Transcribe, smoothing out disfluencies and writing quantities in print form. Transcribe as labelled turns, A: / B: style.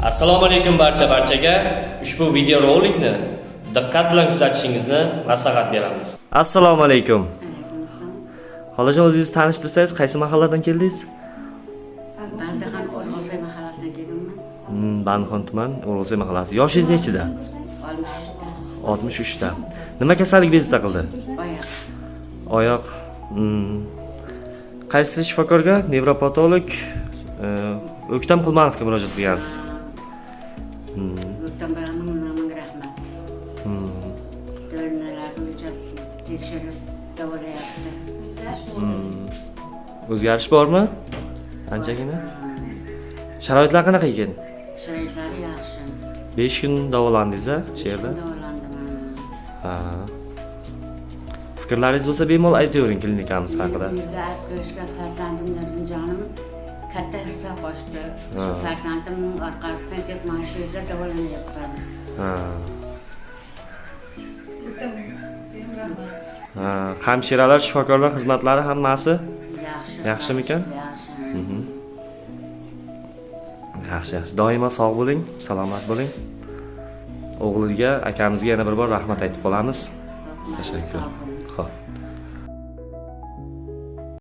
A: Assalomu alaykum barchaga. Ushbu videorolikni diqqat bilan kuzatishingizni maslahat beramiz. Assalomu alaykum. Xolajon, o'zingizni tanishtirsangiz, qaysi mahalladan keldingiz?
B: Bandixon O'rg'ilsoy mahallasidan kelganman.
A: Bandixon tuman O'rg'ilsoy mahallasi. Yoshingiz nechida? 63 ta. Nima kasallik bezda qildi?
B: Oyoq.
A: Oyoq. Qaysi shifokorga? Nevropatolog, O'ktam Qulmanovga murojaat qilgansiz.
B: O'ktam ming rahmat. Dorilarni o'lchab tekshirib davolayapti.
A: O'zgarish bormi? Qanchagina? Sharoitlar qanaqa ekan?
B: Sharoitlari yaxshi.
A: 5 kun davolandingiz-a, shu yerda?
B: Davolandim.
A: Ha. Fikrlaringiz bo'lsa bemalol aytavering klinikamiz haqida.
B: Ko'shga farzandim Nursinjonim katta hissa qo'shdi. Shu farzandimning orqasidan kelib mana shu yerda davolanyapman.
A: Hamshiralar, shifokorlar xizmatlari hammasi
B: Yaxshi.
A: yaxshimikan?
B: Yaxshi.
A: Yaxshi. Doimo sog' bo'ling, salomat bo'ling. O'g'liga, akamizga yana bir bor rahmat aytib qolamiz. Tashakkur. Xo'p.